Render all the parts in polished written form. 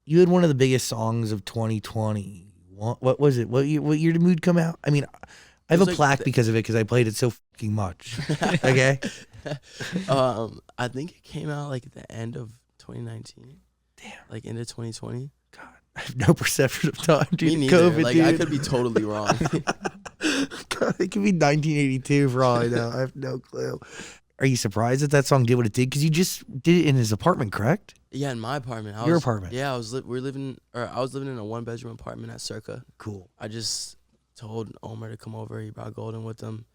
You had one of the biggest songs of 2020. What was it? What year did Mood come out? I mean, I It have was a like plaque because of it because I played it so fucking much. Okay. I think it came out like at the end of 2019. Damn. Like into 2020. God, I have no perception of time due Me to neither. COVID, Like dude. I could be totally wrong. God, it could be 1982 for all I know. I have no clue. Are you surprised that that song did what it did? Because you just did it in his apartment, correct? Yeah, in my apartment. Your apartment. Yeah, I was living in a 1-bedroom apartment at Circa. Cool. I just told Omer to come over. He brought Golden with him,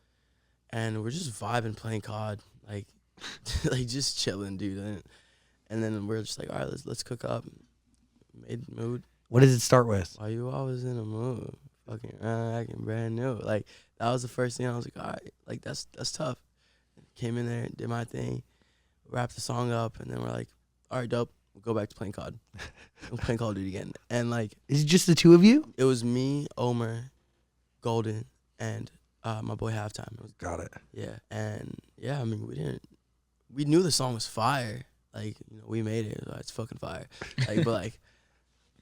and we're just vibing, playing COD, like, like just chilling, dude. And then we're just like, all right, let's cook up. Made Mood. What does it start with? Why you always in a mood? Fucking acting brand new. Like that was the first thing I was like, all right, like that's tough. Came in there, did my thing, wrapped the song up, and then we're like, all right, dope. We'll go back to playing COD. We'll play Call of Duty again. And like, Is it just the two of you? it was me, Omer, Golden, and my boy Halftime. It was, Got it. yeah, and yeah, I mean, we knew the song was fire. Like, you know, we made it. It was like, it's fucking fire. Like, but like,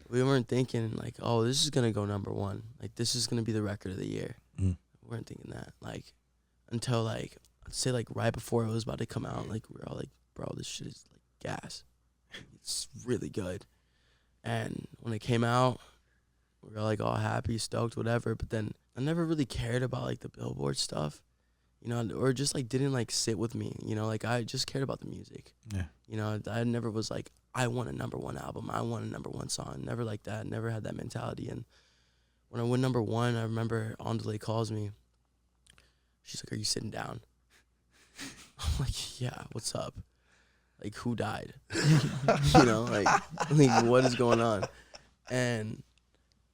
we weren't thinking like, oh, this is gonna go #1. Like, this is gonna be the record of the year. Mm. We weren't thinking that. Like, until like, I'd say like right before it was about to come out, like we were all like, bro, this shit is like gas. It's really good. And when it came out, we were like all happy, stoked, whatever. But then I never really cared about like the Billboard stuff, you know, or just like didn't like sit with me, you know, like I just cared about the music. Yeah. You know, I never was like, I want a #1 album, I want a #1 song. Never like that, never had that mentality. And when I went #1, I remember Andale calls me. She's like, are you sitting down? I'm like, yeah, what's up? Like, who died? You know, like what is going on? And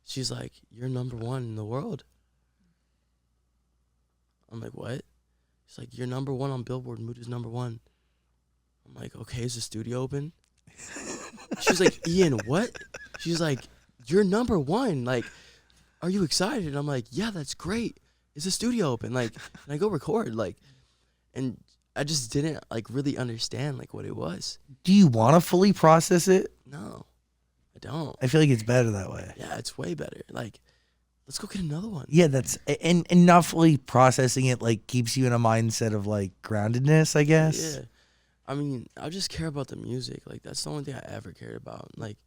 she's like, you're #1 in the world. I'm like, what? She's like, you're #1 on Billboard. Mood is #1. I'm like, okay, is the studio open? She's like, Iann, what? She's like, you're #1. Like, are you excited? And I'm like, yeah, that's great. Is the studio open? Like, and I go record. Like, and I just didn't like really understand like what it was. Do you want to fully process it? No, I don't. I feel like it's better that way. Yeah, it's way better. Like, let's go get another one. Yeah, that's and not fully processing it like keeps you in a mindset of like groundedness, I guess. Yeah. I mean, I just care about the music. Like, that's the only thing I ever cared about. Like,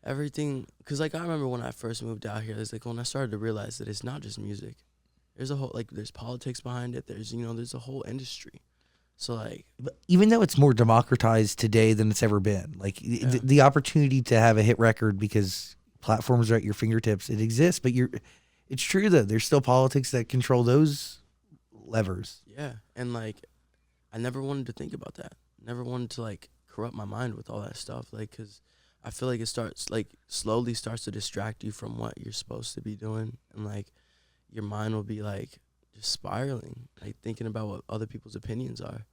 everything. Because, like, I remember when I first moved out here, it's like when I started to realize that it's not just music. There's a whole, like, there's politics behind it. There's, you know, there's a whole industry. So, like. But even though it's more democratized today than it's ever been, like the opportunity to have a hit record because platforms are at your fingertips, it exists. But it's true though. There's still politics that control those levers. Yeah. And, like, I never wanted to think about that. Never wanted to, like, corrupt my mind with all that stuff. Like, because I feel like it starts, like, slowly starts to distract you from what you're supposed to be doing. And, like, your mind will be, like, just spiraling, like, thinking about what other people's opinions are.